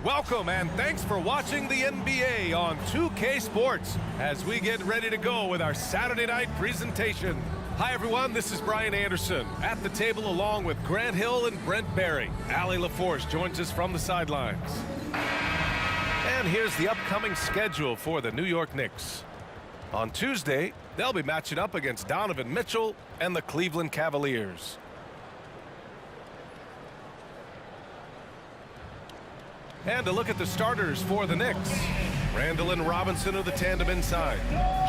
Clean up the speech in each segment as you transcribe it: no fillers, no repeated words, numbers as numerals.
Welcome and thanks for watching the NBA on 2K Sports as we get ready to go with our Saturday night presentation. Hi everyone, this is Brian Anderson at the table along with Grant Hill and Brent Barry. Allie LaForce joins us from the sidelines. And here's the upcoming schedule for the New York Knicks. On Tuesday, they'll be matching up against Donovan Mitchell and the Cleveland Cavaliers. And a look at the starters for the Knicks. Randall and Robinson are the tandem inside.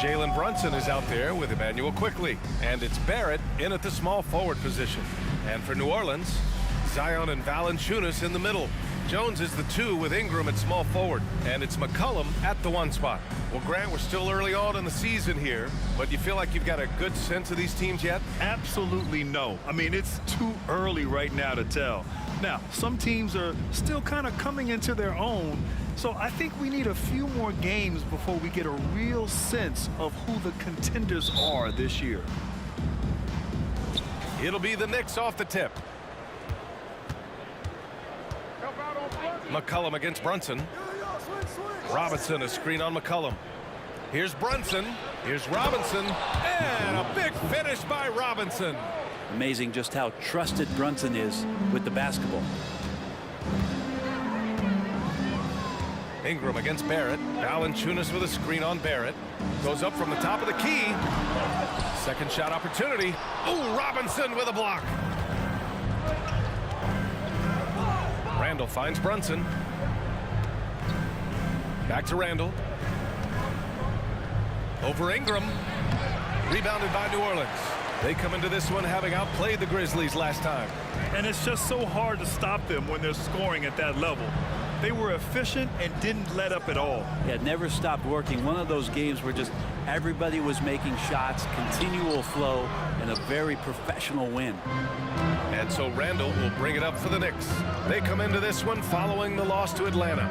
Jalen Brunson is out there with Emmanuel Quickley. And it's Barrett in at the small forward position. And for New Orleans, Zion and Valanciunas in the middle. Jones is the 2 with Ingram at small forward. And it's McCollum at the 1 spot. Well, Grant, we're still early on in the season here, but you feel like you've got a good sense of these teams yet? Absolutely no. I mean, it's too early right now to tell. Now, some teams are still kind of coming into their own, so I think we need a few more games before we get a real sense of who the contenders are this year. It'll be the Knicks off the tip. McCollum against Brunson. Robinson, a screen on McCollum. Here's Brunson. Here's Robinson. And a big finish by Robinson. Amazing just how trusted Brunson is with the basketball. Ingram against Barrett. Valanciunas with a screen on Barrett. Goes up from the top of the key. Second shot opportunity. Ooh, Robinson with a block. Randall finds Brunson. Back to Randall. Over Ingram. Rebounded by New Orleans. They come into this one having outplayed the Grizzlies last time. And it's just so hard to stop them when they're scoring at that level. They were efficient and didn't let up at all. Yeah, never stopped working. One of those games where just everybody was making shots, continual flow, and a very professional win. And so Randall will bring it up for the Knicks. They come into this one following the loss to Atlanta.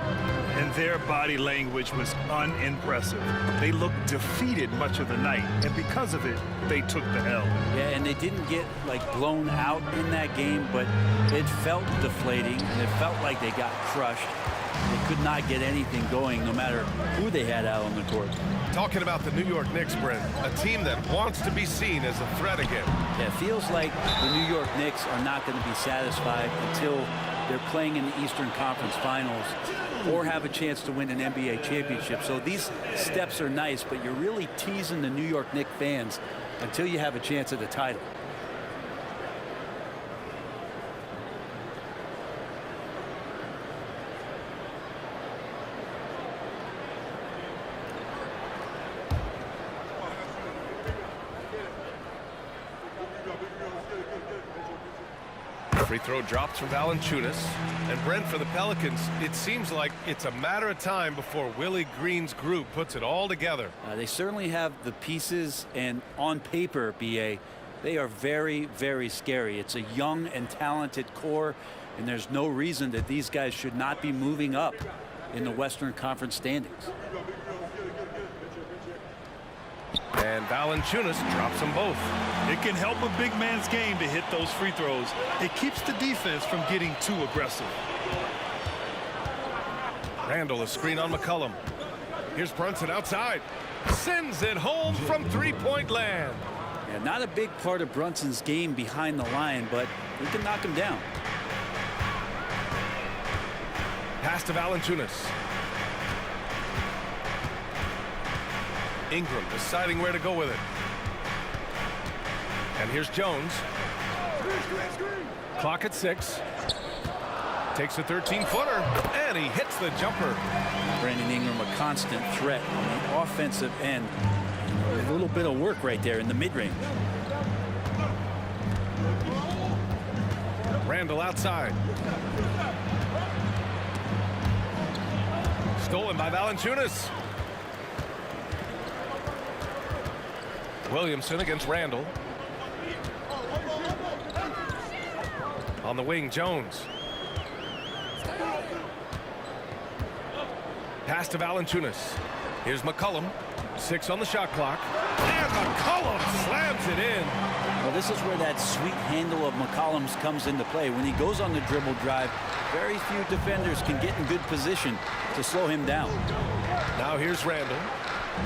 And their body language was unimpressive. They looked defeated much of the night, and because of it, they took the L. Yeah, and they didn't get, like, blown out in that game, but it felt deflating, and it felt like they got crushed. They could not get anything going, no matter who they had out on the court. Talking about the New York Knicks, Brent, a team that wants to be seen as a threat again. Yeah, it feels like the New York Knicks are not going to be satisfied until they're playing in the Eastern Conference Finals or have a chance to win an NBA championship. So these steps are nice, but you're really teasing the New York Knicks fans until you have a chance at the title. Free throw drops from Valanciunas. And Brent, for the Pelicans, it seems like it's a matter of time before Willie Green's group puts it all together. They certainly have the pieces, and on paper, BA, they are very, very scary. It's a young and talented core, and there's no reason that these guys should not be moving up in the Western Conference standings. And Valanciunas drops them both. It can help a big man's game to hit those free throws. It keeps the defense from getting too aggressive. Randall, a screen on McCollum. Here's Brunson outside. Sends it home from three-point land. Yeah, not a big part of Brunson's game behind the line, but we can knock him down. Pass to Valanciunas. Ingram deciding where to go with it. And here's Jones. Clock at 6. Takes a 13-footer, and he hits the jumper. Brandon Ingram, a constant threat on the offensive end. A little bit of work right there in the mid-range. Randall outside. Stolen by Valanciunas. Williamson against Randall. On the wing, Jones. Pass to Valanciunas. Here's McCollum. 6 on the shot clock. And McCollum slams it in. Well, this is where that sweet handle of McCollum's comes into play. When he goes on the dribble drive, very few defenders can get in good position to slow him down. Now here's Randall.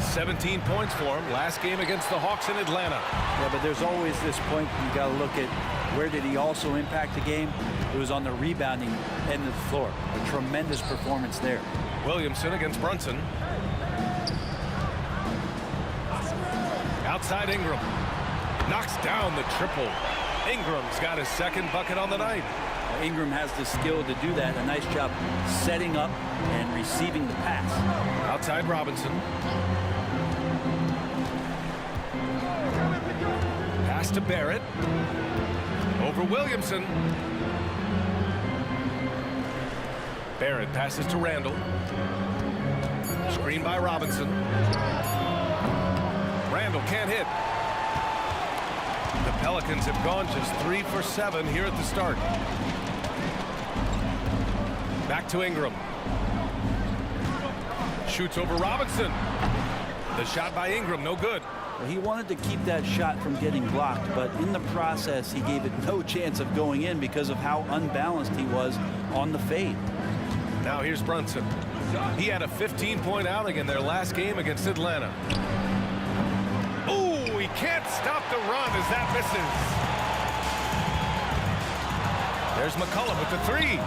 17 points for him last game against the Hawks in Atlanta. Yeah, but there's always this point you got to look at where did he also impact the game. It was on the rebounding end of the floor. A tremendous performance there. Williamson against Brunson. Outside Ingram. Knocks down the triple. Ingram's got his second bucket on the night. Ingram has the skill to do that. A nice job setting up and receiving the pass. Outside Robinson. Pass to Barrett. Over Williamson. Barrett passes to Randall. Screen by Robinson. Randall can't hit. The Pelicans have gone just 3 for 7 here at the start. Back to Ingram. Shoots over Robinson. The shot by Ingram, no good. Well, he wanted to keep that shot from getting blocked, but in the process, he gave it no chance of going in because of how unbalanced he was on the fade. Now here's Brunson. He had a 15-point outing in their last game against Atlanta. Ooh, he can't stop the run as that misses. There's McCollum with the three.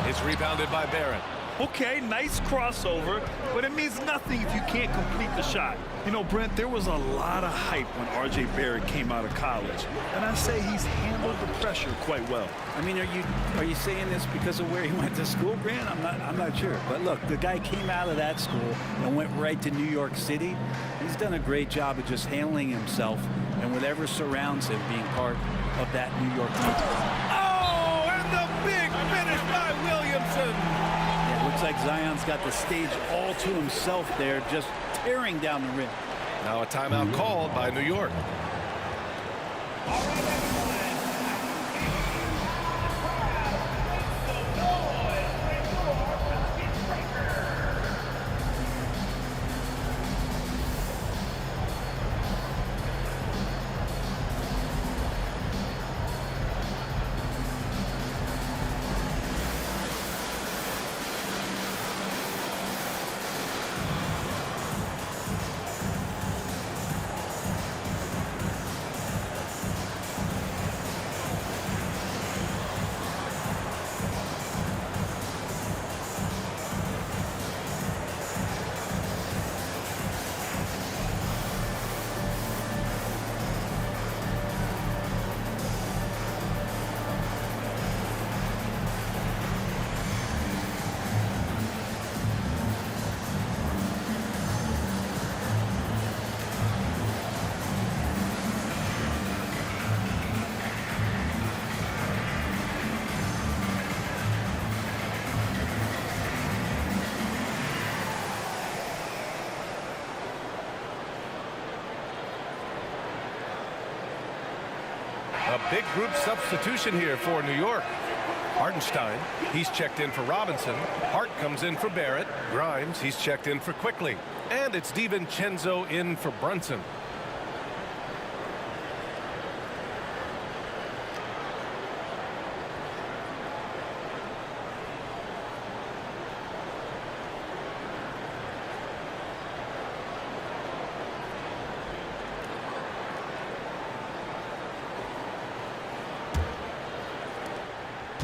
It's rebounded by Barrett. Okay, nice crossover, but it means nothing if you can't complete the shot. You know, Brent, there was a lot of hype when R.J. Barrett came out of college, and I say he's handled the pressure quite well. I mean, are you saying this because of where he went to school, Grant? I'm not sure. But look, the guy came out of that school and went right to New York City. He's done a great job of just handling himself and whatever surrounds him being part of that New York team. Oh, and the big finish by Williamson. Looks like Zion's got the stage all to himself there, just tearing down the rim. Now a timeout called by New York. A big group substitution here for New York. Hartenstein, he's checked in for Robinson. Hart comes in for Barrett. Grimes, he's checked in for Quickly. And it's DiVincenzo in for Brunson.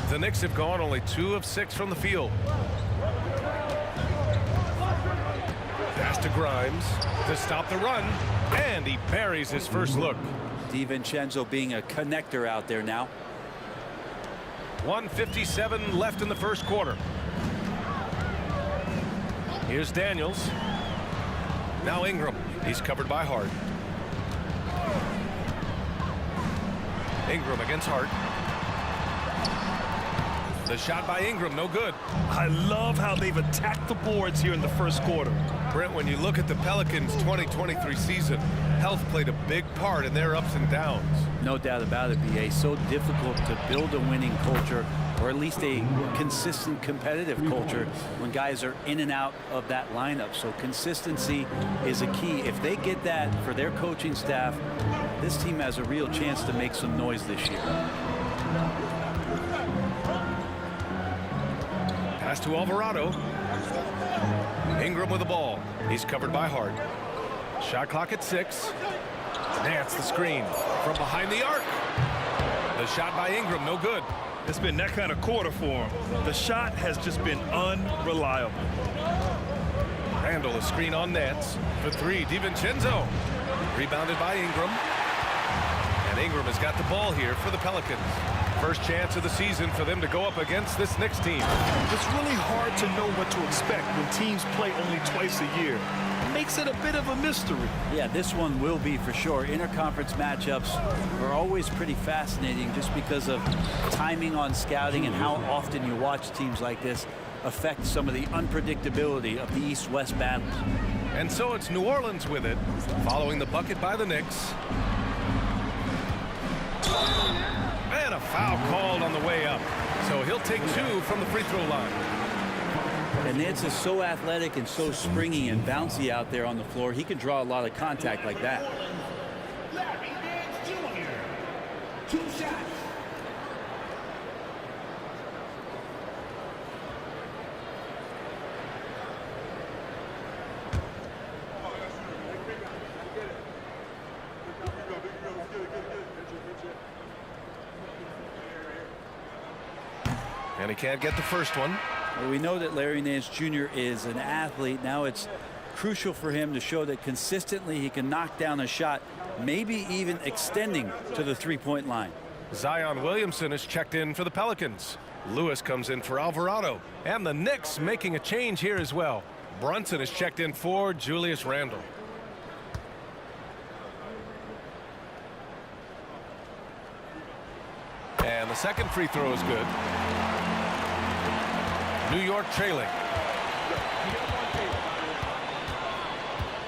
The Knicks have gone only 2 of 6 from the field. Pass to Grimes to stop the run, and he buries his first look. DiVincenzo being a connector out there now. 1:57 left in the first quarter. Here's Daniels. Now Ingram. He's covered by Hart. Ingram against Hart. The shot by Ingram, no good. I love how they've attacked the boards here in the first quarter. Brent, when you look at the Pelicans' 2023 season, health played a big part in their ups and downs. No doubt about it, B.A. So difficult to build a winning culture, or at least a consistent competitive culture when guys are in and out of that lineup. So consistency is a key. If they get that for their coaching staff, this team has a real chance to make some noise this year. Pass to Alvarado. Ingram with the ball. He's covered by Hart. Shot clock at 6. Nance the screen from behind the arc. The shot by Ingram, no good. It's been that kind of quarter for him. The shot has just been unreliable. Randall, a screen on Nance. For 3, DiVincenzo. Rebounded by Ingram. And Ingram has got the ball here for the Pelicans. First chance of the season for them to go up against this Knicks team. It's really hard to know what to expect when teams play only twice a year. It makes it a bit of a mystery. Yeah, this one will be for sure. Interconference matchups are always pretty fascinating just because of timing on scouting and how often you watch teams like this affect some of the unpredictability of the East-West battles. And so it's New Orleans with it, following the bucket by the Knicks. And a foul called on the way up. So he'll take 2 from the free throw line. And Nance is so athletic and so springy and bouncy out there on the floor. He can draw a lot of contact like that. Larry Nance Jr. 2 shots. And he can't get the first one. Well, we know that Larry Nance Jr. is an athlete. Now it's crucial for him to show that consistently he can knock down a shot, maybe even extending to the three-point line. Zion Williamson is checked in for the Pelicans. Lewis comes in for Alvarado. And the Knicks making a change here as well. Brunson is checked in for Julius Randle. And the second free throw is good. New York trailing.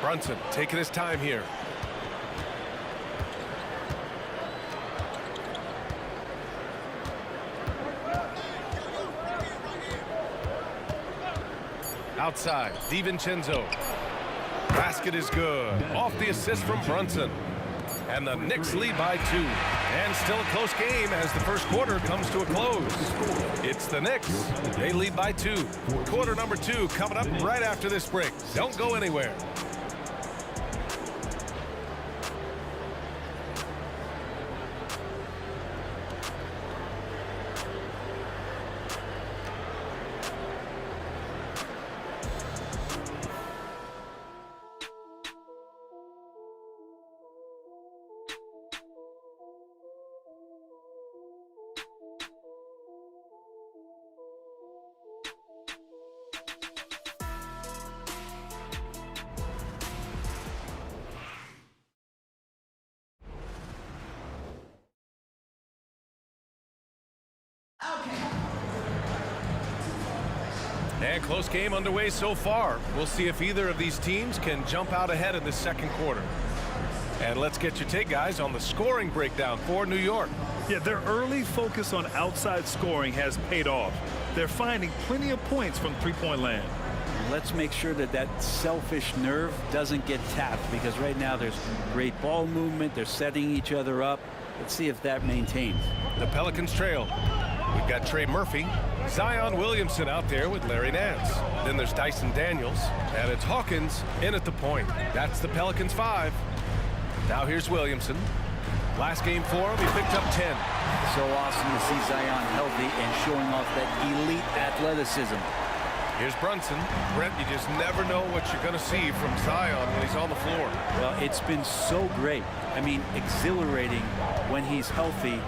Brunson taking his time here. Outside, DiVincenzo. Basket is good. Off the assist from Brunson. And the Knicks lead by 2. And still a close game as the first quarter comes to a close. It's the Knicks. They lead by 2. Quarter number 2 coming up right after this break. Don't go anywhere. And close game underway so far. We'll see if either of these teams can jump out ahead in this second quarter. And let's get your take, guys, on the scoring breakdown for New York. Yeah, their early focus on outside scoring has paid off. They're finding plenty of points from three-point land. Let's make sure that that selfish nerve doesn't get tapped, because right now there's great ball movement. They're setting each other up. Let's see if that maintains. The Pelicans trail. We've got Trey Murphy, Zion Williamson out there with Larry Nance. Then there's Dyson Daniels, and it's Hawkins in at the point. That's the Pelicans 5. Now here's Williamson. Last game for him, he picked up 10. So awesome to see Zion healthy and showing off that elite athleticism. Here's Brunson. Brent, you just never know what you're going to see from Zion when he's on the floor. Well, it's been so great. I mean, exhilarating when he's healthy.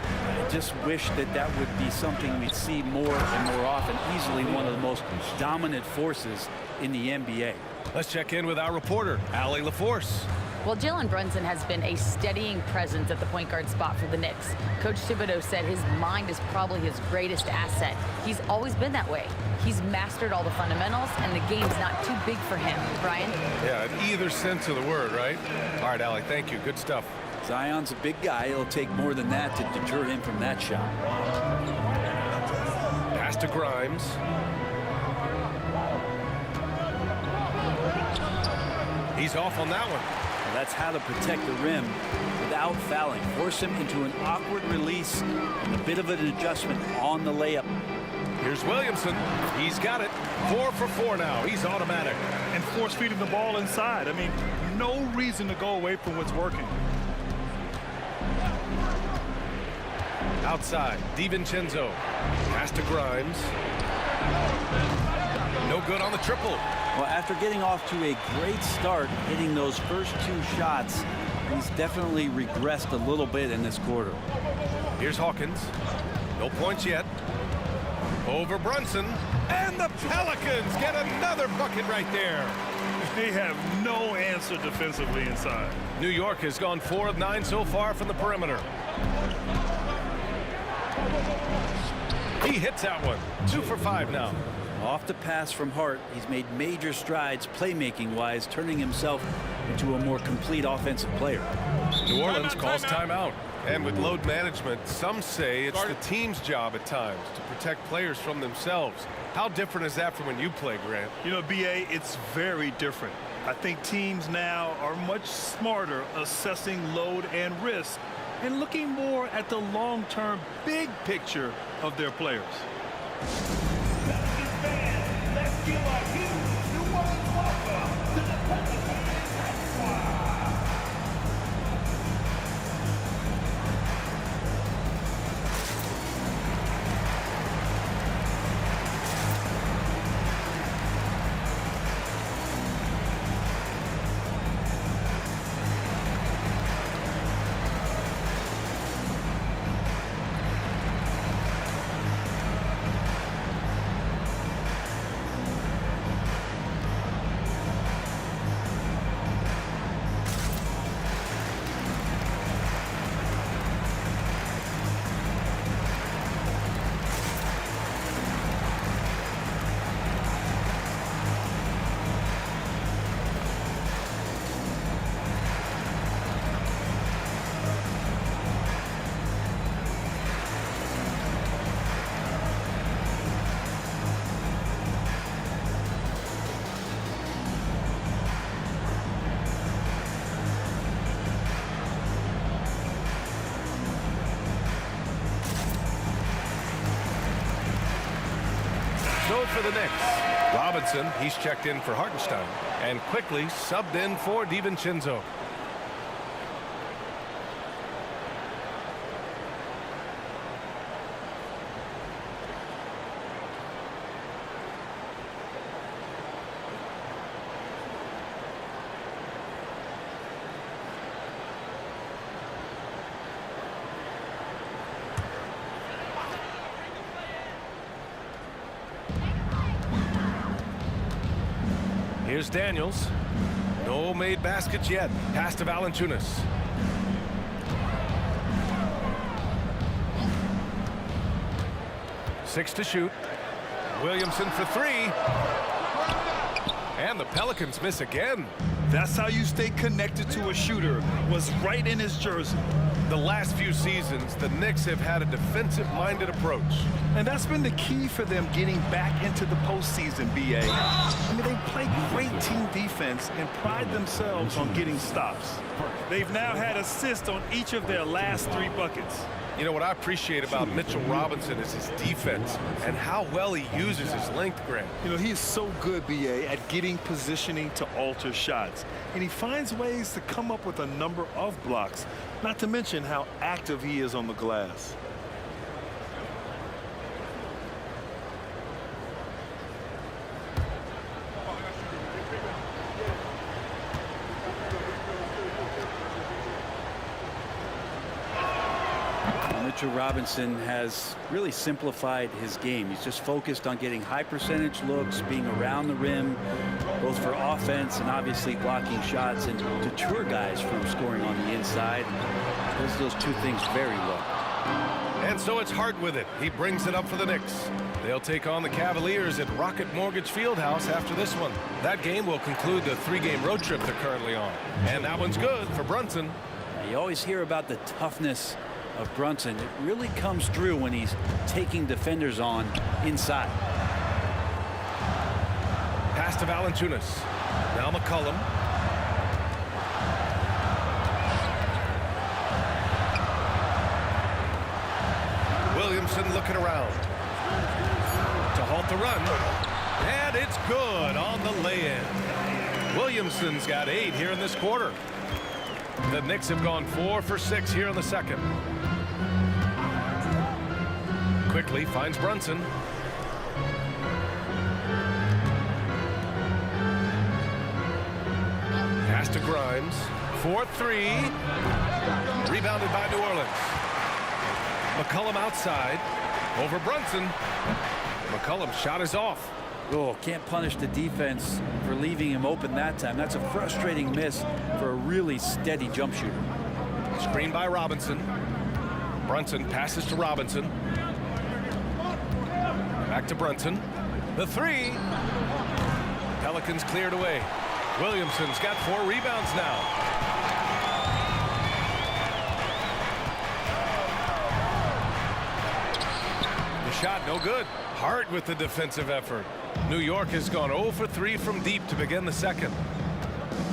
I just wish that that would be something we'd see more and more often. Easily one of the most dominant forces in the NBA. Let's check in with our reporter, Allie LaForce. Well, Jalen Brunson has been a steadying presence at the point guard spot for the Knicks. Coach Thibodeau said his mind is probably his greatest asset. He's always been that way. He's mastered all the fundamentals, and the game's not too big for him. Brian? Yeah, in either sense of the word, right? All right, Allie, thank you. Good stuff. Zion's a big guy. It'll take more than that to deter him from that shot. Pass to Grimes. He's off on that one. That's how to protect the rim without fouling. Force him into an awkward release and a bit of an adjustment on the layup. Here's Williamson. He's got it. 4 for 4 now. He's automatic. And force feeding the ball inside. I mean, no reason to go away from what's working. Outside, DiVincenzo. Pass to Grimes. No good on the triple. Well, after getting off to a great start, hitting those first 2 shots, he's definitely regressed a little bit in this quarter. Here's Hawkins. No points yet. Over Brunson. And the Pelicans get another bucket right there. They have no answer defensively inside. New York has gone 4 of 9 so far from the perimeter. He hits that one. 2 for 5 now. Off the pass from Hart, he's made major strides playmaking-wise, turning himself into a more complete offensive player. New Orleans calls timeout. And with load management, some say it's the team's job at times to protect players from themselves. How different is that from when you play, Grant? You know, B.A., it's very different. I think teams now are much smarter assessing load and risk and looking more at the long-term big picture of their players. Pelicans fans, let's give a huge New Orleans welcome to the Pelicans squad. So for the Knicks, Robinson, he's checked in for Hartenstein, and quickly subbed in for DiVincenzo. Here's Daniels. No made baskets yet. Pass to Valanciunas. Six to shoot. Williamson for 3. And the Pelicans miss again. That's how you stay connected to a shooter. Was right in his jersey. The last few seasons, the Knicks have had a defensive-minded approach. And that's been the key for them getting back into the postseason, B.A. I mean, they play great team defense and pride themselves on getting stops. They've now had assists on each of their last 3 buckets. You know, what I appreciate about Mitchell Robinson is his defense and how well he uses his length, Grant. You know, he is so good, B.A., at getting positioning to alter shots. And he finds ways to come up with a number of blocks, not to mention how active he is on the glass. Mitchell Robinson has really simplified his game. He's just focused on getting high percentage looks, being around the rim, both for offense and obviously blocking shots, and deter guys from scoring on the inside. Does those 2 things very well. And so it's Hart with it. He brings it up for the Knicks. They'll take on the Cavaliers at Rocket Mortgage Fieldhouse after this one. That game will conclude the 3-game road trip they're currently on. And that one's good for Brunson. You always hear about the toughness of Brunson. It really comes through when he's taking defenders on inside. Pass to Valanciunas. Now McCollum. Williamson looking around to halt the run. And it's good on the lay-in. Williamson's got 8 here in this quarter. The Knicks have gone 4 for 6 here in the second. Quickly finds Brunson. Pass to Grimes. 4-3. Rebounded by New Orleans. McCollum outside. Over Brunson. McCollum's shot is off. Oh, can't punish the defense for leaving him open that time. That's a frustrating miss for a really steady jump shooter. Screen by Robinson. Brunson passes to Robinson. Back to Brunson. The 3. Pelicans cleared away. Williamson's got 4 rebounds now. The shot no good. Hart with the defensive effort. New York has gone 0 for 3 from deep to begin the second.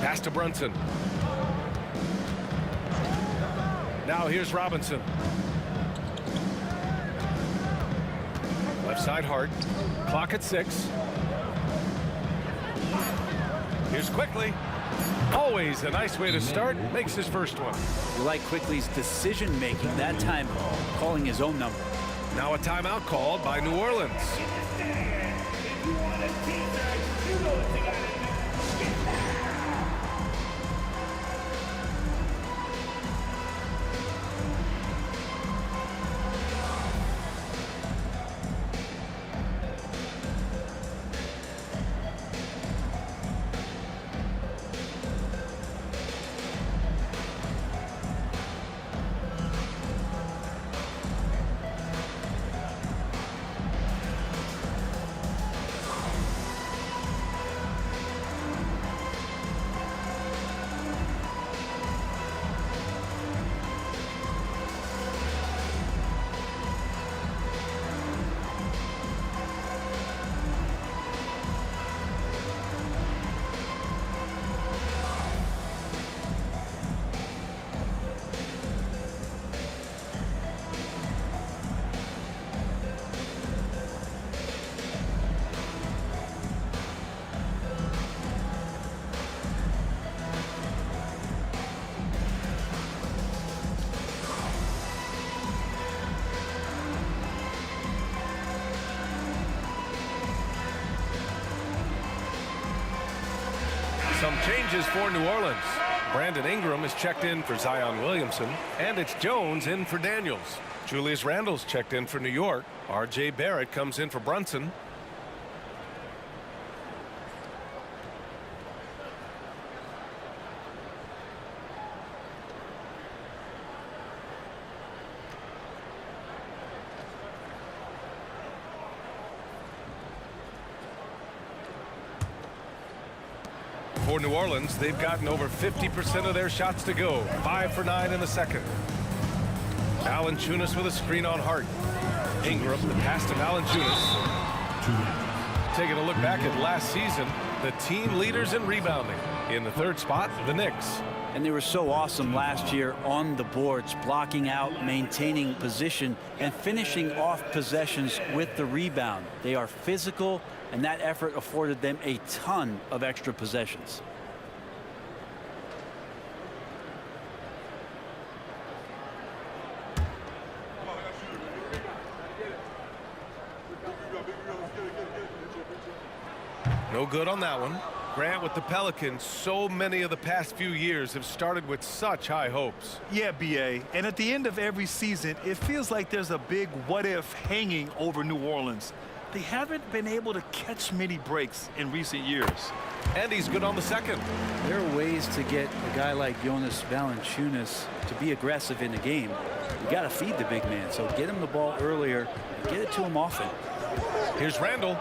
Pass to Brunson. Now here's Robinson. Left side Hart. Clock at 6. Here's Quickly. Always a nice way to start. Makes his first one. You like Quickly's decision making, that time calling his own number. Now a timeout called by New Orleans. You want a teaser, you know what you gotta do. Some changes for New Orleans. Brandon Ingram is checked in for Zion Williamson, and it's Jones in for Daniels. Julius Randle's checked in for New York. R.J. Barrett comes in for Brunson. For New Orleans, they've gotten over 50% of their shots to go. 5 for 9 in the second. Valanciunas with a screen on Hart. Ingram, the pass to Valanciunas. Taking a look back at last season, the team leaders in rebounding. In the third spot, the Knicks. And they were so awesome last year on the boards, blocking out, maintaining position, and finishing off possessions with the rebound. They are physical, and that effort afforded them a ton of extra possessions. No good on that one. Grant, with the Pelicans, so many of the past few years have started with such high hopes. Yeah, B.A. And at the end of every season, it feels like there's a big what-if hanging over New Orleans. They haven't been able to catch many breaks in recent years. And he's good on the second. There are ways to get a guy like Jonas Valanciunas to be aggressive in the game. You got to feed the big man, so get him the ball earlier and get it to him often. Here's Randle.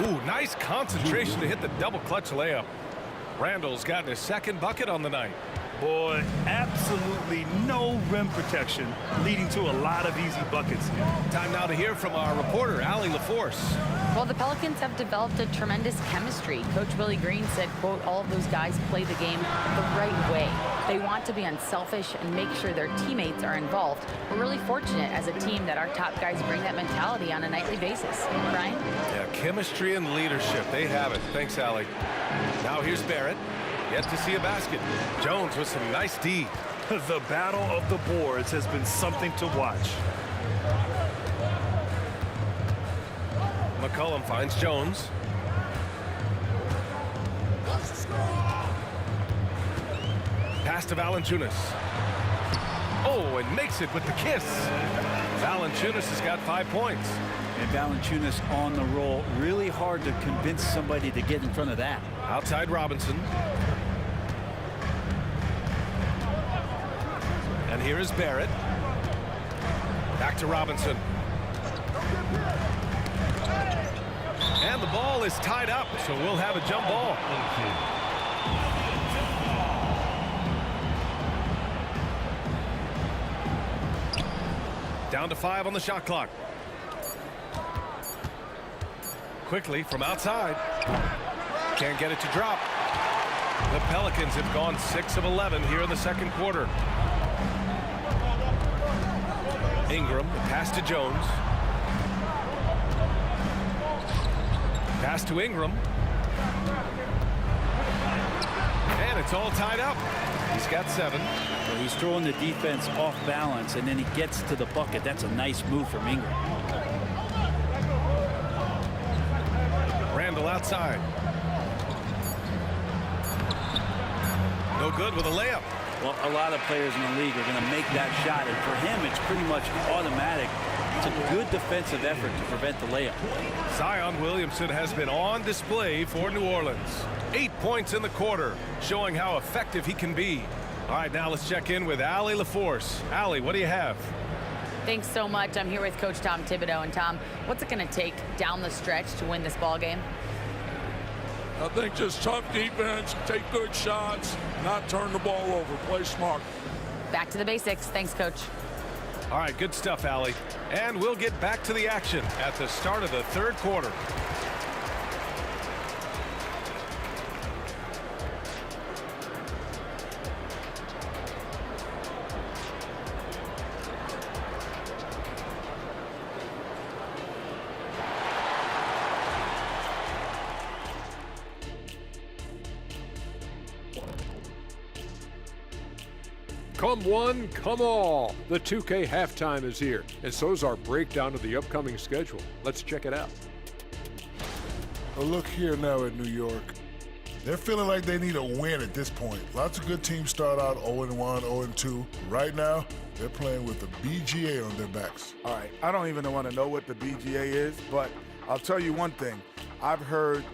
Ooh, nice concentration to hit the double clutch layup. Randle's gotten his second bucket on the night. Boy, absolutely no rim protection, leading to a lot of easy buckets. Time now to hear from our reporter, Allie LaForce. Well, the Pelicans have developed a tremendous chemistry. Coach Willie Green said, quote, all of those guys play the game the right way. They want to be unselfish and make sure their teammates are involved. We're really fortunate as a team that our top guys bring that mentality on a nightly basis. Brian? Yeah, chemistry and leadership. They have it. Thanks, Allie. Now here's Barrett. Yet to see a basket. Jones with some nice D. The battle of the boards has been something to watch. McCollum finds Jones. Pass to Valanciunas. Oh, and makes it with the kiss. Valanciunas has got 5 points. And Valanciunas on the roll. Really hard to convince somebody to get in front of that. Outside Robinson. And here is Barrett. Back to Robinson. And the ball is tied up, so we'll have a jump ball. Down to 5 on the shot clock. Quickly from outside. Can't get it to drop. The Pelicans have gone 6 of 11 here in the second quarter. Ingram, the pass to Jones. Pass to Ingram. And it's all tied up. He's got 7. Well, he's throwing the defense off balance, and then he gets to the bucket. That's a nice move from Ingram. Randall outside. No good with a layup. Well, a lot of players in the league are going to make that shot, and for him, it's pretty much automatic. It's a good defensive effort to prevent the layup. Zion Williamson has been on display for New Orleans. 8 points in the quarter, showing how effective he can be. All right, now let's check in with Allie LaForce. Allie, what do you have? Thanks so much. I'm here with Coach Tom Thibodeau. And Tom, what's it going to take down the stretch to win this ball game? I think just tough defense, take good shots, not turn the ball over, play smart. Back to the basics. Thanks, Coach. All right, good stuff, Allie. And we'll get back to the action at the start of the third quarter. Come one, come all. The 2K halftime is here, and so is our breakdown of the upcoming schedule. Let's check it out. Well, look here now at New York. They're feeling like they need a win at this point. Lots of good teams start out 0-1, 0-2. Right now, they're playing with the BGA on their backs. All right, I don't even want to know what the BGA is, but I'll tell you one thing. I've heard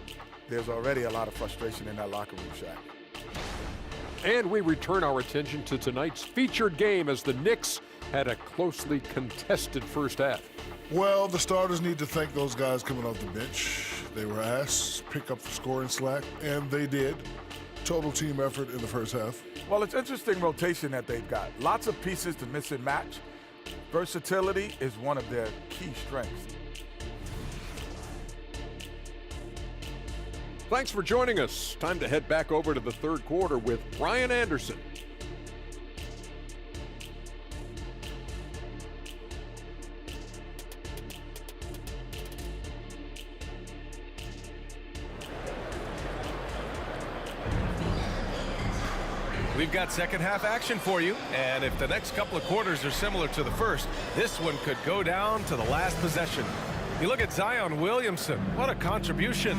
there's already a lot of frustration in that locker room, Shaq. And we return our attention to tonight's featured game as the Knicks had a closely contested first half. Well, the starters need to thank those guys coming off the bench. They were asked to pick up the scoring slack, and they did. Total team effort in the first half. Well, it's interesting rotation that they've got. Lots of pieces to mix and match. Versatility is one of their key strengths. Thanks for joining us. Time to head back over to the third quarter with Brian Anderson. We've got second half action for you, and if the next couple of quarters are similar to the first, this one could go down to the last possession. You look at Zion Williamson. What a contribution.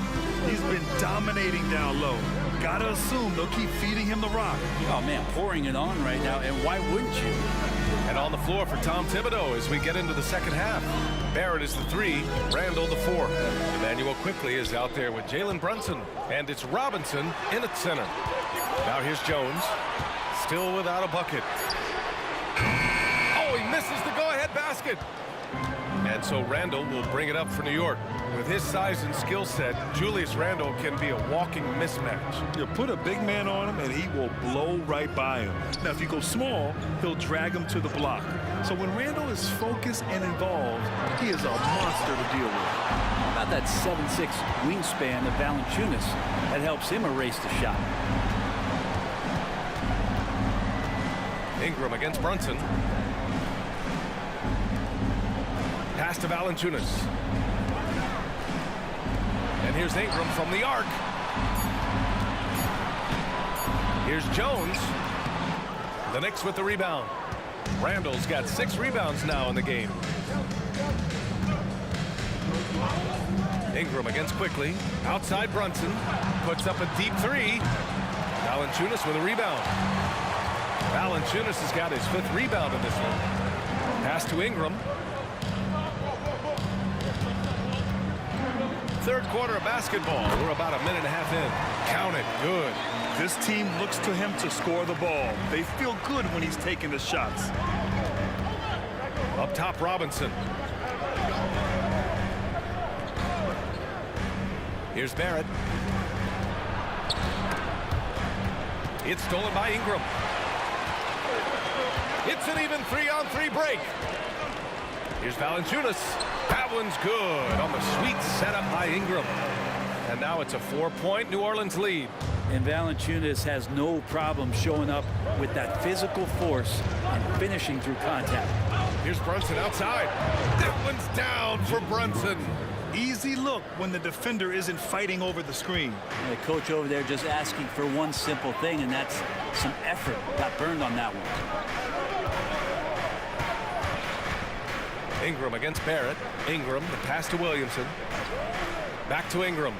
He's been dominating down low. Gotta assume they'll keep feeding him the rock. Oh, man, pouring it on right now, and why wouldn't you? And on the floor for Tom Thibodeau as we get into the second half. Barrett is the 3, Randall the 4. Emmanuel quickly is out there with Jalen Brunson, and it's Robinson in at center. Now here's Jones, still without a bucket. Oh, he misses the go-ahead basket. And so Randall will bring it up for New York. With his size and skill set, Julius Randle can be a walking mismatch. You put a big man on him and he will blow right by him. Now, if you go small, he'll drag him to the block. So when Randle is focused and involved, he is a monster to deal with. About that 7'6" wingspan of Valanciunas that helps him erase the shot. Ingram against Brunson. Pass to Valanciunas. And here's Ingram from the arc. Here's Jones. The Knicks with the rebound. Randall's got 6 rebounds now in the game. Ingram against Quickly. Outside Brunson. Puts up a deep 3. Valanciunas with a rebound. Valanciunas has got his 5th rebound in this one. Pass to Ingram. Third quarter of basketball. We're about a minute and a half in. Count it. Good. This team looks to him to score the ball. They feel good when he's taking the shots. Up top, Robinson. Here's Barrett. It's stolen by Ingram. It's an even 3-on-3 break. Here's Valanciunas. That one's good on the sweet setup by Ingram. And now it's a 4-point New Orleans lead. And Valanciunas has no problem showing up with that physical force and finishing through contact. Here's Brunson outside. That one's down for Brunson. Easy look when the defender isn't fighting over the screen. And the coach over there just asking for one simple thing, and that's some effort. Got burned on that one. Ingram against Barrett. Ingram, the pass to Williamson. Back to Ingram.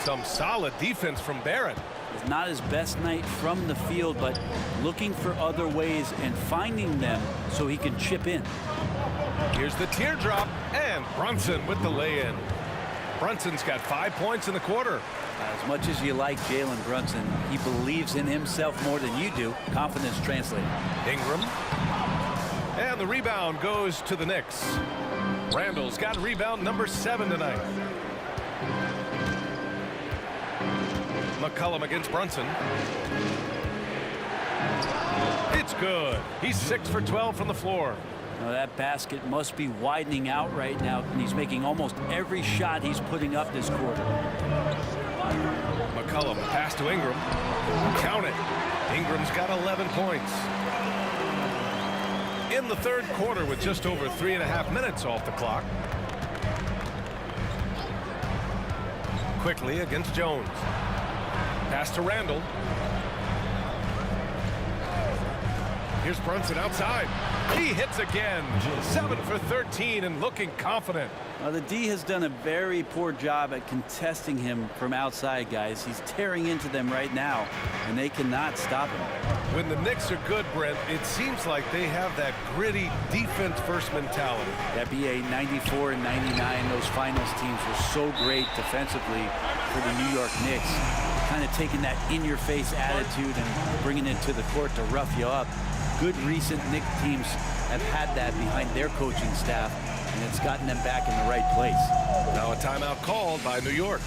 Some solid defense from Barrett. It's not his best night from the field, but looking for other ways and finding them so he can chip in. Here's the teardrop, and Brunson with the lay-in. Brunson's got 5 points in the quarter. As much as you like Jalen Brunson, he believes in himself more than you do. Confidence translated. Ingram. And the rebound goes to the Knicks. Randall's got rebound number 7 tonight. McCollum against Brunson. It's good. He's 6 for 12 from the floor. Now that basket must be widening out right now, and he's making almost every shot he's putting up this quarter. McCollum, pass to Ingram. Count it. Ingram's got 11 points. In the third quarter with just over 3.5 minutes off the clock. Quickly against Jones. Pass to Randall. Here's Brunson outside. He hits again. 7 for 13 and looking confident. The D has done a very poor job at contesting him from outside, guys. He's tearing into them right now, and they cannot stop him. When the Knicks are good, Brent, it seems like they have that gritty defense-first mentality. That BA 94 and 99, those finals teams were so great defensively for the New York Knicks. Kind of taking that in-your-face attitude and bringing it to the court to rough you up. Good recent Knicks teams have had that behind their coaching staff, and it's gotten them back in the right place. Now a timeout called by New York.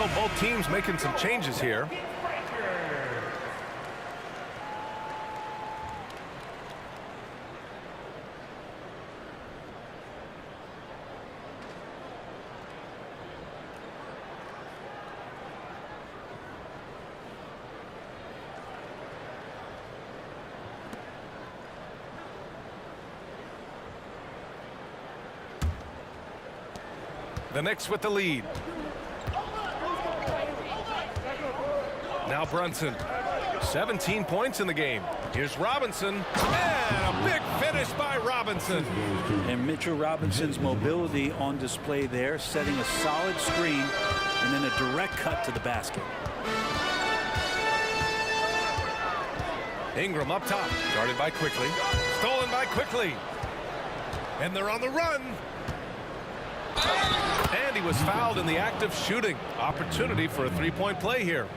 So both teams making some changes here. The Knicks with the lead. Now Brunson. 17 points in the game. Here's Robinson. And a big finish by Robinson. And Mitchell Robinson's mobility on display there, setting a solid screen and then a direct cut to the basket. Ingram up top. Guarded by Quickly. Stolen by Quickly. And they're on the run. And he was fouled in the act of shooting. Opportunity for a three-point play here.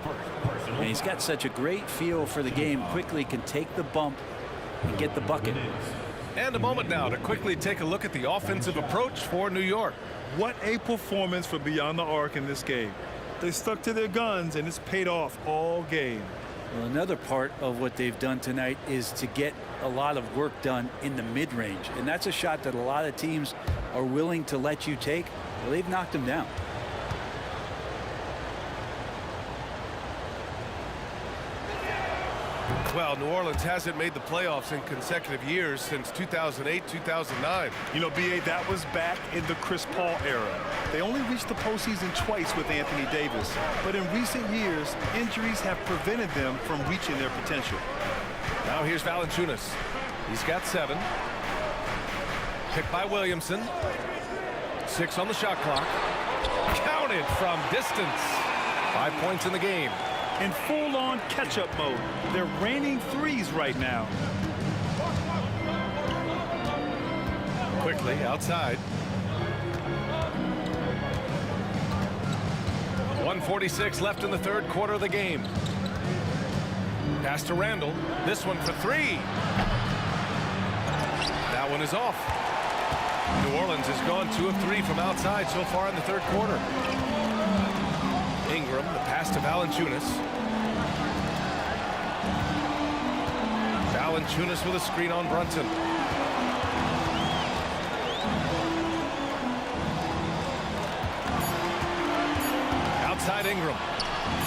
And he's got such a great feel for the game. Quickly can take the bump and get the bucket. And a moment now to quickly take a look at the offensive approach for New York. What a performance for Beyond the Arc in this game. They stuck to their guns, and it's paid off all game. Well, another part of what they've done tonight is to get a lot of work done in the mid-range. And that's a shot that a lot of teams are willing to let you take. Well, they've knocked them down. Well, New Orleans hasn't made the playoffs in consecutive years since 2008, 2009. You know, B.A., that was back in the Chris Paul era. They only reached the postseason twice with Anthony Davis. But in recent years, injuries have prevented them from reaching their potential. Now here's Valanciunas. He's got 7. Picked by Williamson. 6 on the shot clock. Counted from distance. 5 points in the game. In full-on catch-up mode. They're raining threes right now. Quickly outside. 1:46 left in the third quarter of the game. Pass to Randall. This one for 3. That one is off. New Orleans has gone 2 of 3 from outside so far in the third quarter. Ingram, the pass to Valanciunas. Valanciunas with a screen on Brunson. Outside Ingram.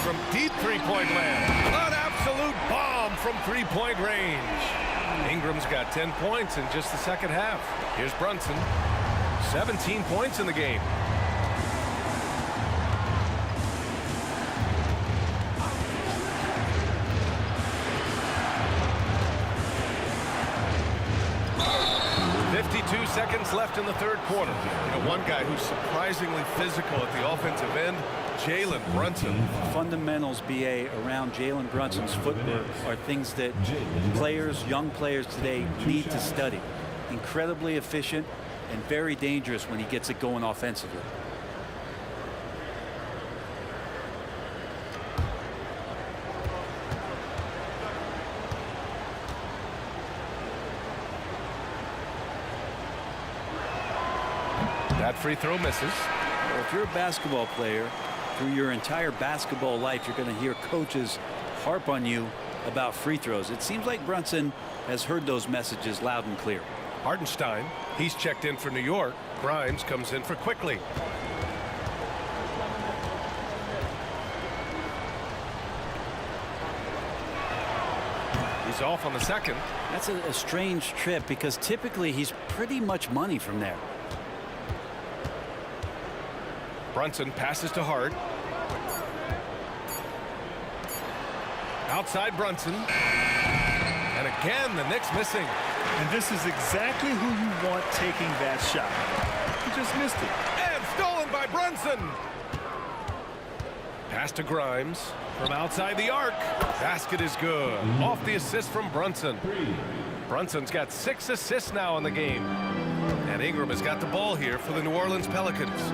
From deep three-point land. An absolute bomb from three-point range. Ingram's got 10 points in just the second half. Here's Brunson. 17 points in the game. Seconds left in the third quarter. You know, one guy who's surprisingly physical at the offensive end, Jalen Brunson. Fundamentals, BA, around Jalen Brunson's footwork are things that players, young players today need to study. Incredibly efficient and very dangerous when he gets it going offensively. That free throw misses. Well, if you're a basketball player, through your entire basketball life, you're going to hear coaches harp on you about free throws. It seems like Brunson has heard those messages loud and clear. Hartenstein, he's checked in for New York. Grimes comes in for Quickly. He's off on the second. That's a strange trip because typically he's pretty much money from there. Brunson passes to Hart. Outside Brunson. And again, the Knicks missing. And this is exactly who you want taking that shot. He just missed it. And stolen by Brunson. Pass to Grimes from outside the arc. Basket is good. Off the assist from Brunson. Brunson's got 6 assists now in the game. And Ingram has got the ball here for the New Orleans Pelicans.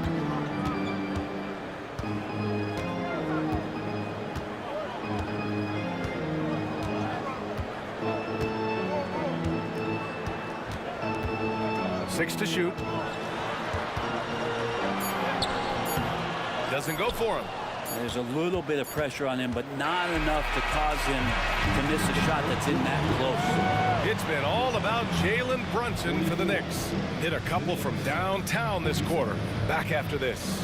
Six to shoot. Doesn't go for him. There's a little bit of pressure on him, but not enough to cause him to miss a shot that's in that close. It's been all about Jalen Brunson for the Knicks. Hit a couple from downtown this quarter. Back after this.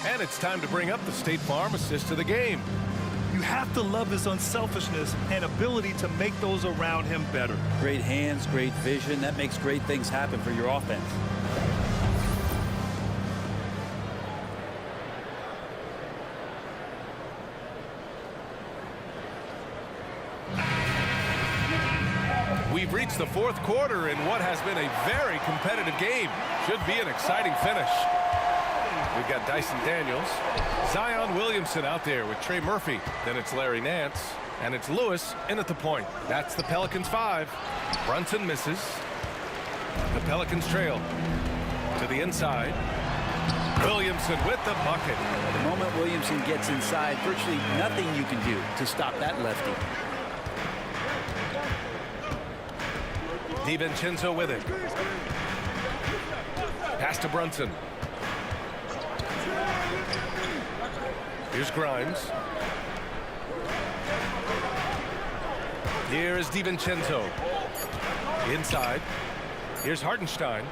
And it's time to bring up the State Farm assist of the game. You have to love his unselfishness and ability to make those around him better. Great hands, great vision. That makes great things happen for your offense. We've reached the fourth quarter in what has been a very competitive game. Should be an exciting finish. We've got Dyson Daniels, Zion Williamson out there with Trey Murphy. Then it's Larry Nance, and it's Lewis in at the point. That's the Pelicans 5. Brunson misses. The Pelicans trail to the inside. Williamson with the bucket. The moment Williamson gets inside, virtually nothing you can do to stop that lefty. DiVincenzo with it. Pass to Brunson. Here's Grimes. Here is DiVincenzo. Inside. Here's Hartenstein.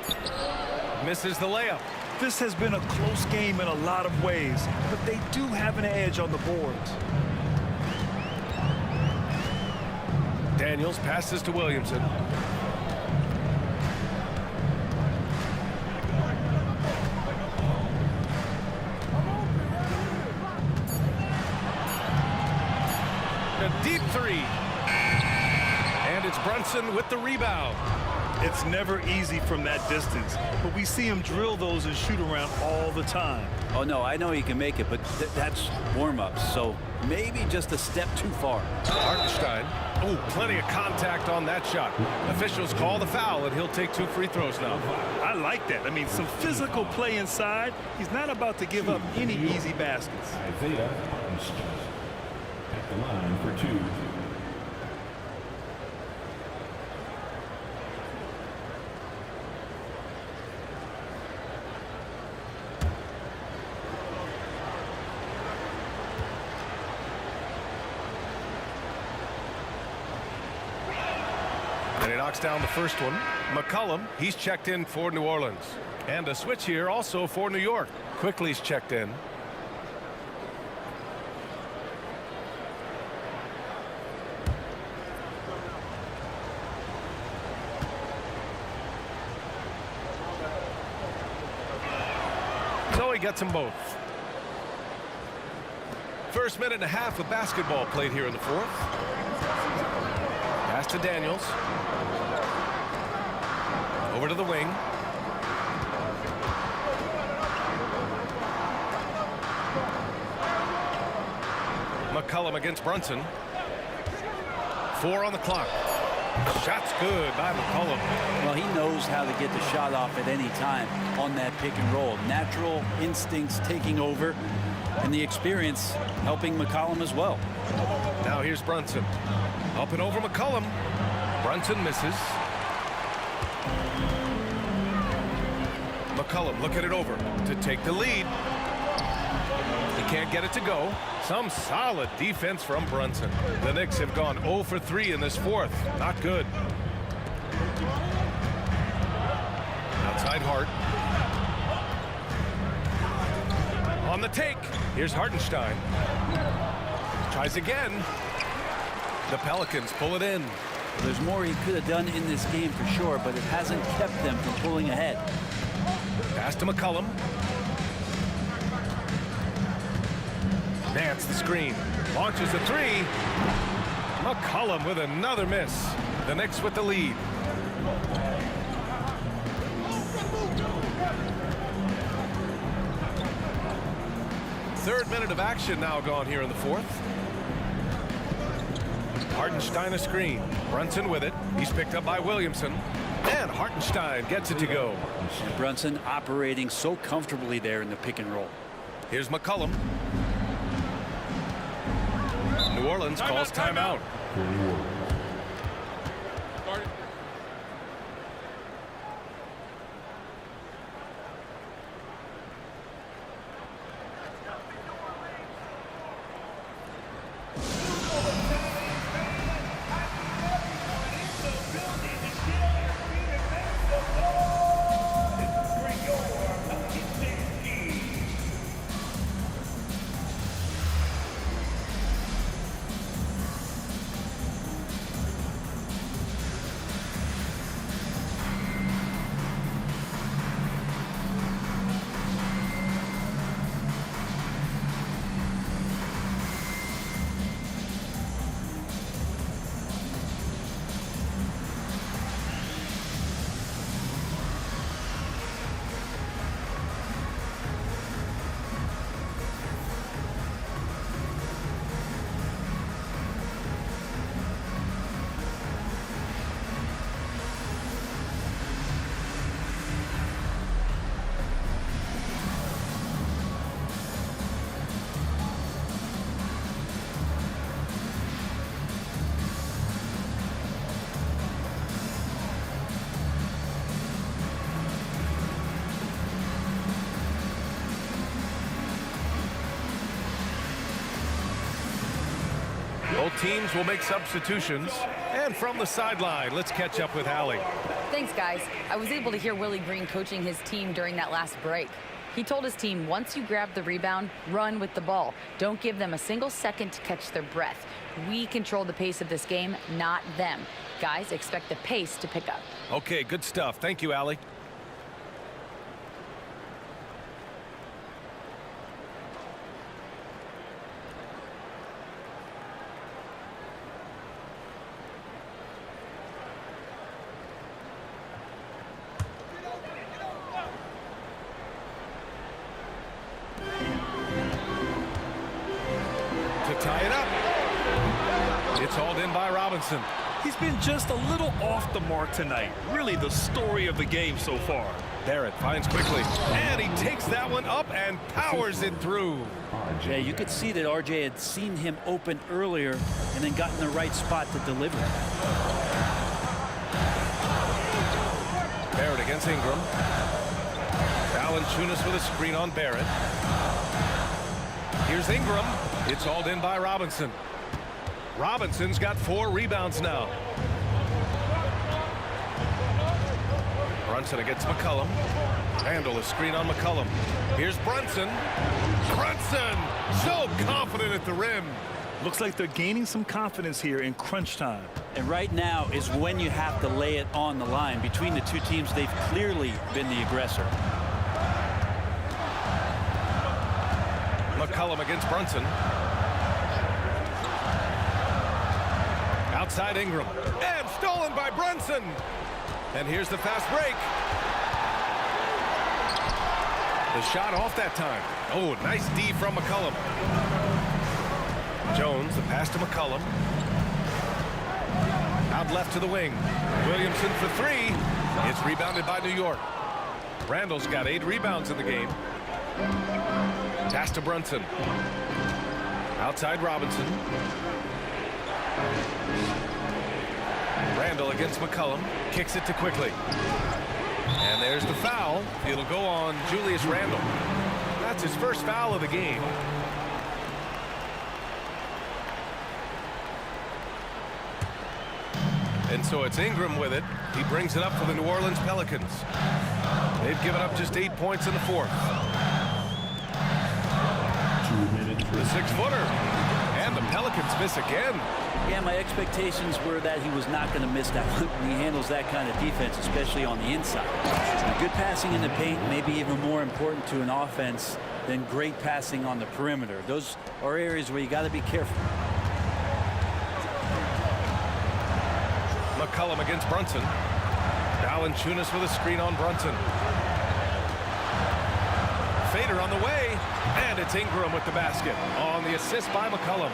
Misses the layup. This has been a close game in a lot of ways, but they do have an edge on the boards. Daniels passes to Williamson. A deep three. And it's Brunson with the rebound. It's never easy from that distance, but we see him drill those and shoot around all the time. Oh, no, I know he can make it, but that's warm-ups, so maybe just a step too far. Hartenstein. Ooh, plenty of contact on that shot. Officials call the foul, and he'll take 2 free throws now. I like that. I mean, some physical play inside. He's not about to give up any easy baskets. Isaiah at the line for 2. And he knocks down the first one. McCollum, he's checked in for New Orleans. And a switch here also for New York. Quickly's checked in. So he gets them both. First minute and a half of basketball played here in the fourth. Pass to Daniels. Over to the wing. McCollum against Brunson. 4 on the clock. Shot's good by McCollum. Well, he knows how to get the shot off at any time on that pick and roll. Natural instincts taking over, and the experience helping McCollum as well. Now here's Brunson. Up and over McCollum. Brunson misses. McCollum looking it over to take the lead. He can't get it to go. Some solid defense from Brunson. The Knicks have gone 0 for 3 in this fourth. Not good. Outside Hart. On the take. Here's Hartenstein. Tries again. The Pelicans pull it in. There's more he could have done in this game for sure, but it hasn't kept them from pulling ahead. Pass to McCollum. Nance the screen. Launches the 3. McCollum with another miss. The Knicks with the lead. Third minute of action now gone here in the fourth. Hartenstein a screen. Brunson with it. He's picked up by Williamson. And Hartenstein gets it to go. And Brunson operating so comfortably there in the pick and roll. Here's McCollum. New Orleans calls timeout. Both teams will make substitutions. And from the sideline, let's catch up with Allie. Thanks, guys. I was able to hear Willie Green coaching his team during that last break. He told his team, once you grab the rebound, run with the ball. Don't give them a single second to catch their breath. We control the pace of this game, not them. Guys, expect the pace to pick up. Okay, good stuff. Thank you, Allie. Tie it up. It's hauled in by Robinson. He's been just a little off the mark tonight. Really the story of the game so far. Barrett finds quickly, and he takes that one up and powers it through. Yeah, you could see that RJ had seen him open earlier and then got in the right spot to deliver. Barrett against Ingram. Valanciunas with a screen on Barrett. Here's Ingram. It's hauled in by Robinson. Robinson's got 4 rebounds now. Brunson against McCollum. Randall a screen on McCollum. Here's Brunson. Brunson so confident at the rim. Looks like they're gaining some confidence here in crunch time. And right now is when you have to lay it on the line. Between the two teams, they've clearly been the aggressor. McCollum against Brunson. Outside Ingram. And stolen by Brunson. And here's the fast break. The shot off that time. Oh, nice D from McCollum. Jones, the pass to McCollum. Out left to the wing. Williamson for 3. It's rebounded by New York. Randall's got 8 rebounds in the game. Pass to Brunson. Outside Robinson. Randall against McCollum. Kicks it to quickly. And there's the foul. It'll go on Julius Randall. That's his first foul of the game. And so it's Ingram with it. He brings it up for the New Orleans Pelicans. They've given up just 8 points in the fourth. The 6-footer. And the Pelicans miss again. Yeah, my expectations were that he was not going to miss that one. He handles that kind of defense, especially on the inside. Good passing in the paint, maybe even more important to an offense than great passing on the perimeter. Those are areas where you got to be careful. McCollum against Brunson. Valanciunas with a screen on Brunson. Fader on the way, and it's Ingram with the basket on the assist by McCollum.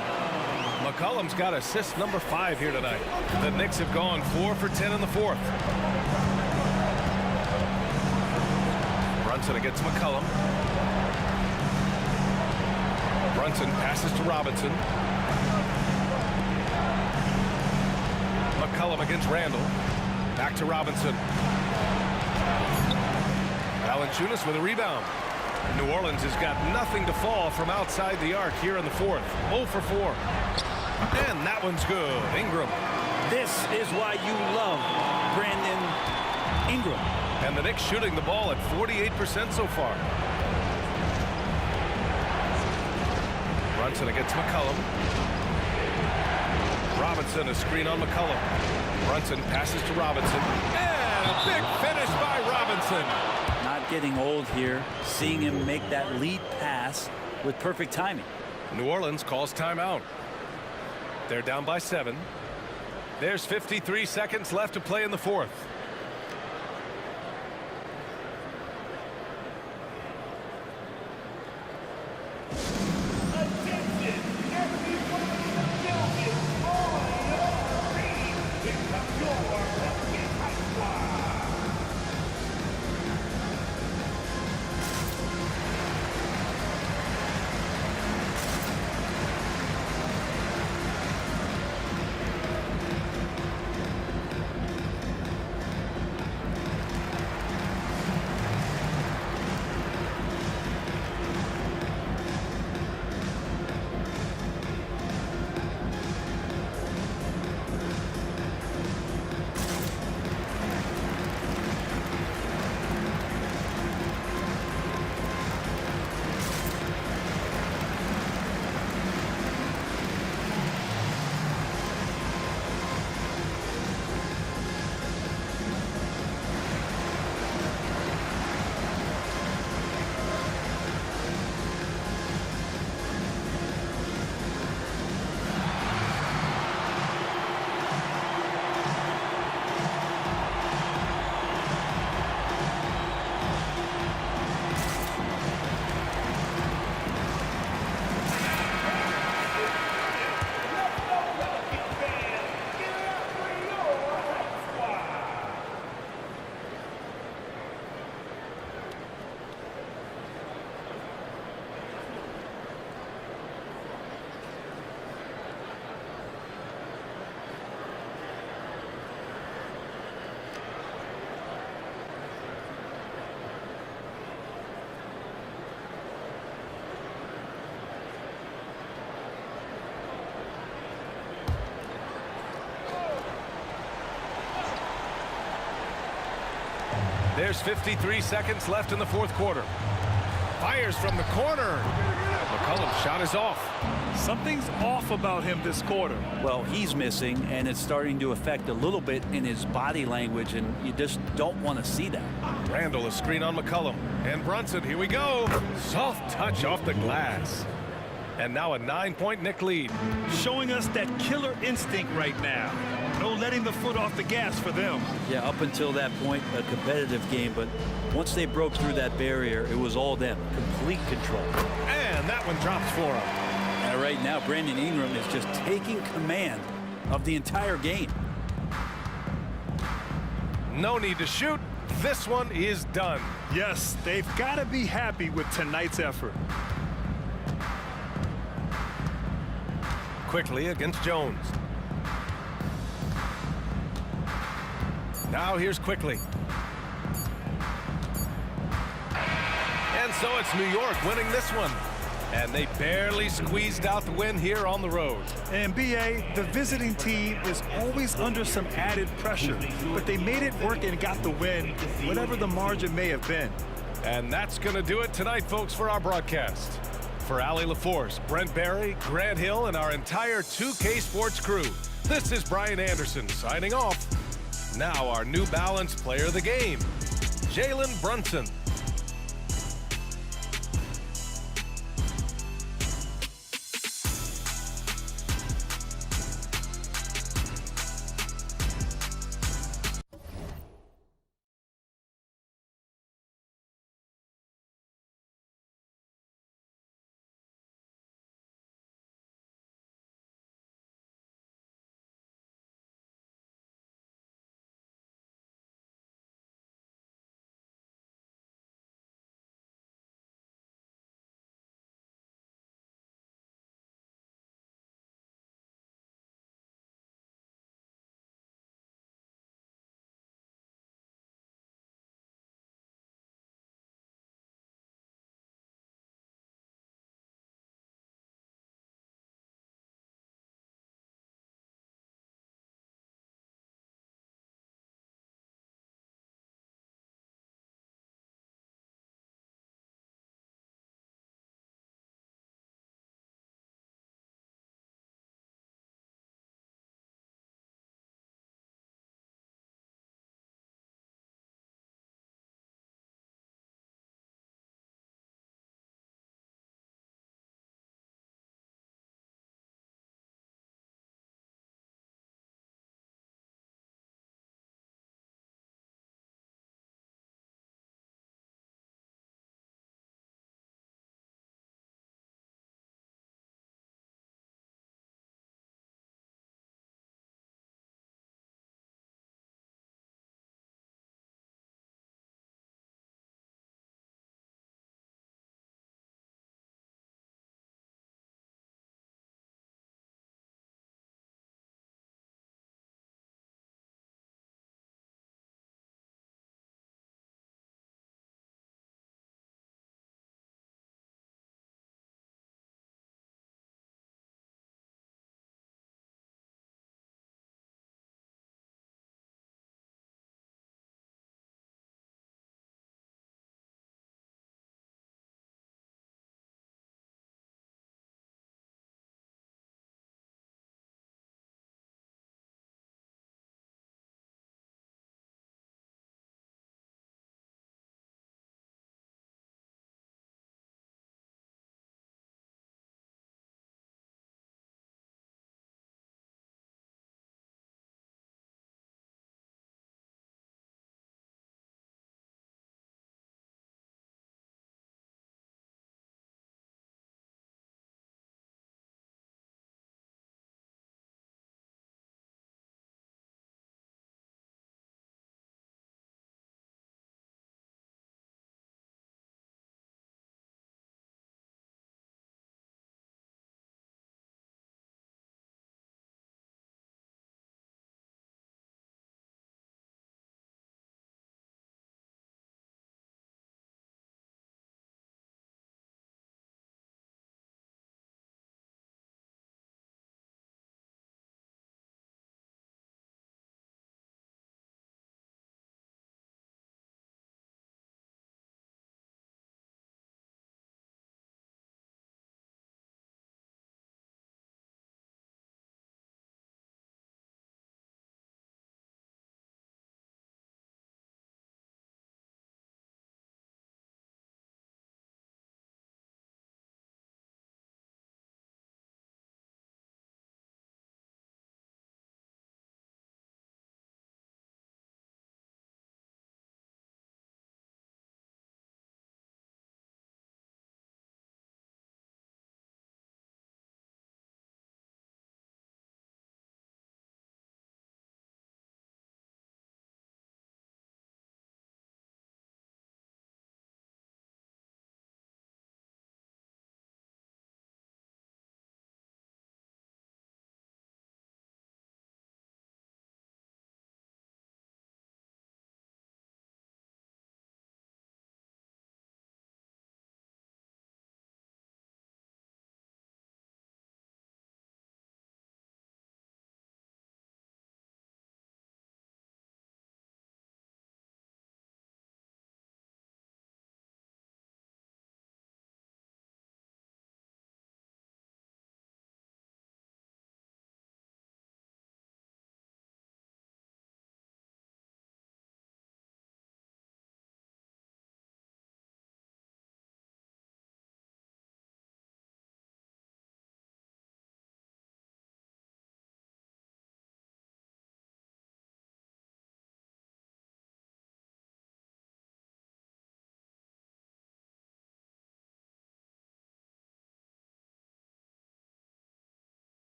McCollum's got assist number 5 here tonight. The Knicks have gone 4 for 10 in the fourth. Brunson against McCollum. Brunson passes to Robinson. McCollum against Randall. Back to Robinson. Valanciunas with a rebound. New Orleans has got nothing to fall from outside the arc here in the fourth. 0 for 4. And that one's good. Ingram. This is why you love Brandon Ingram. And the Knicks shooting the ball at 48% so far. Brunson against McCollum. Robinson, a screen on McCollum. Brunson passes to Robinson. And a big finish by Robinson. Not getting old here, seeing him make that lead pass with perfect timing. New Orleans calls timeout. They're down by 7. There's 53 seconds left to play in the fourth. Attention, everyone in the building, all your team, pick up your Pelicans high squad. There's 53 seconds left in the fourth quarter. Fires from the corner. McCollum's shot is off. Something's off about him this quarter. Well, he's missing, and it's starting to affect a little bit in his body language, and you just don't want to see that. Randall, a screen on McCollum. And Brunson, here we go. Soft touch off the glass. And now a 9-point Knick lead. Showing us that killer instinct right now. No letting the foot off the gas for them. Yeah, up until that point, a competitive game, but once they broke through that barrier, it was all them. Complete control. And that one drops for him. And right now, Brandon Ingram is just taking command of the entire game. No need to shoot. This one is done. Yes, they've got to be happy with tonight's effort. Quickly against Jones. Now here's Quickly. And so it's New York winning this one. And they barely squeezed out the win here on the road. And B.A., the visiting team is always under some added pressure, but they made it work and got the win, whatever the margin may have been. And that's going to do it tonight, folks, for our broadcast. For Allie LaForce, Brent Barry, Grant Hill, and our entire 2K Sports crew, this is Brian Anderson signing off. Now our New Balance player of the game, Jalen Brunson.